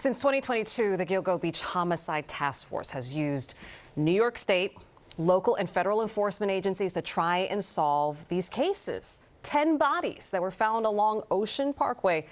Since 2022, the Gilgo Beach Homicide Task Force has used New York State, local and federal enforcement agencies to try and solve these cases. 10 bodies that were found along Ocean Parkway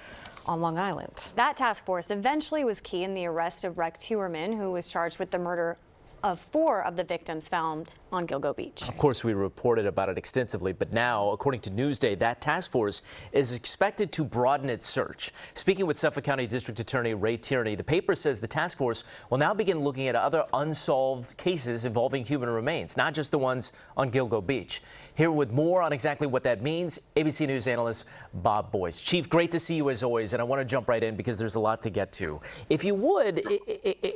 on Long Island. That task force eventually was key in the arrest of Rex Heuermann, who was charged with the murder of 4 of the victims found on Gilgo Beach. Of course, we reported about it extensively, but now, according to Newsday, that task force is expected to broaden its search. Speaking with Suffolk County District Attorney Ray Tierney, the paper says the task force will now begin looking at other unsolved cases involving human remains, not just the ones on Gilgo Beach. Here with more on exactly what that means, ABC News analyst Bob Boyce. Chief, great to see you as always, and I want to jump right in because there's a lot to get to. If you would,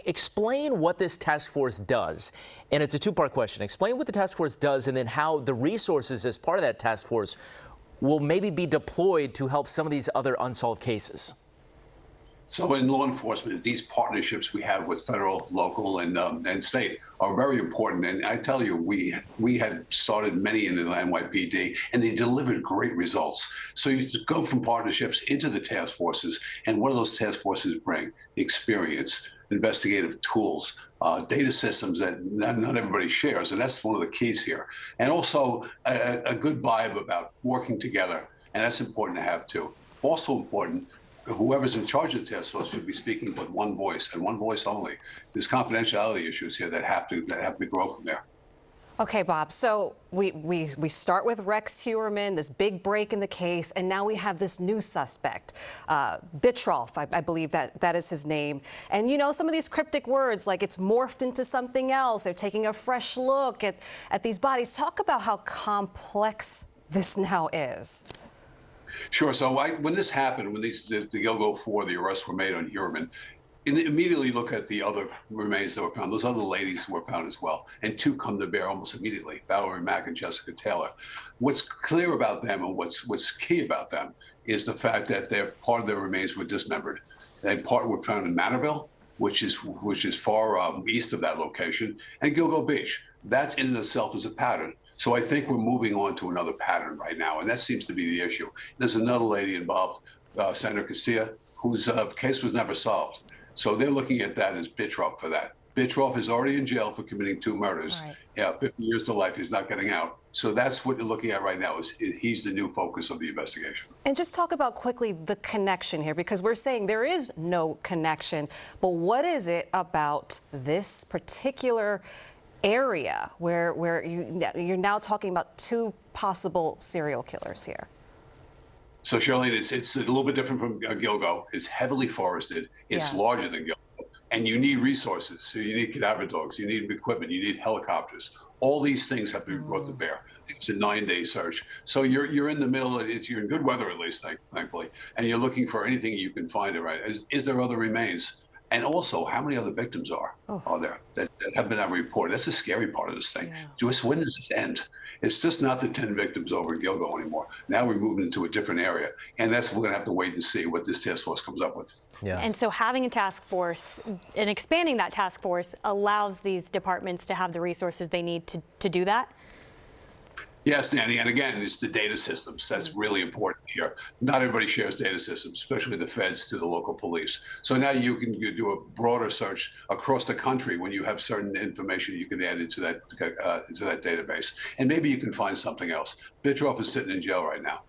explain what this task force does. And it's a two-part question. Explain what the task force does and then how the resources as part of that task force will maybe be deployed to help some of these other unsolved cases. So in law enforcement, these partnerships we have with federal, local, and state are very important. And I tell you, we had started many in the NYPD, and they delivered great results. So you go from partnerships into the task forces, and what do those task forces bring? Experience, investigative tools, data systems that not everybody shares, and that's one of the keys here. And also a good vibe about working together, and that's important to have too. Also important, whoever's in charge of the task force should be speaking with one voice and one voice only. There's confidentiality issues here that have to grow from there. Okay, Bob, so we start with Rex Heuermann, this big break in the case, and now we have this new suspect, Bitroff, I believe that is his name. And, you know, some of these cryptic words, like it's morphed into something else. They're taking a fresh look at these bodies. Talk about how complex this now is. Sure. So when this happened, when the Gilgo 4, the arrests were made on Heuermann, immediately look at the other remains that were found. Those other ladies were found as well. And 2 come to bear almost immediately, Valerie Mack and Jessica Taylor. What's clear about them and what's key about them is the fact that part of their remains were dismembered. And part were found in Manorville, which is far east of that location, and Gilgo Beach. That in itself is a pattern. So I think we're moving on to another pattern right now, and that seems to be the issue. There's another lady involved, Senator Castilla, whose case was never solved. So they're looking at that as Bitroff for that. Bitroff is already in jail for committing 2 murders. Right. Yeah, 50 years to life. He's not getting out. So that's what you're looking at right now. Is he's the new focus of the investigation. And just talk about quickly the connection here, because we're saying there is no connection. But what is it about this particular area where you're now talking about 2 possible serial killers here? So, Charlene, it's a little bit different from Gilgo. It's heavily forested. It's larger than Gilgo. And you need resources. So you need cadaver dogs. You need equipment. You need helicopters. All these things have to be brought to bear. It's a 9-day search. So you're in the middle. You're in good weather, at least, thankfully. And you're looking for anything you can find. Right? Is there other remains? And also, how many other victims are there that have been reported? That's the scary part of this thing. Just when does this end? It's just not the 10 victims over in Gilgo anymore. Now we're moving into a different area. And that's we're going to have to wait and see what this task force comes up with. Yeah. And so having a task force and expanding that task force allows these departments to have the resources they need to do that? Yes, Danny, and again, it's the data systems. That's really important here. Not everybody shares data systems, especially the feds to the local police. So now you can do a broader search across the country when you have certain information you can add into that database. And maybe you can find something else. Bitroff is sitting in jail right now.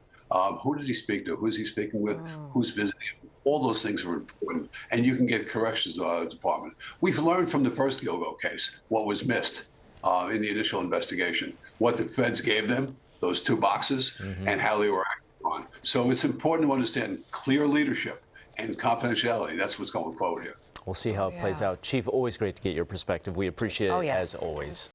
Who did he speak to? Who's he speaking with? Who's visiting him? All those things are important. And you can get corrections department. We've learned from the first Gilgo case what was missed in the initial investigation, what the feds gave them, those 2 boxes, and how they were acting on. So it's important to understand clear leadership and confidentiality. That's what's going forward here. We'll see how it plays out. Chief, always great to get your perspective. We appreciate it as always.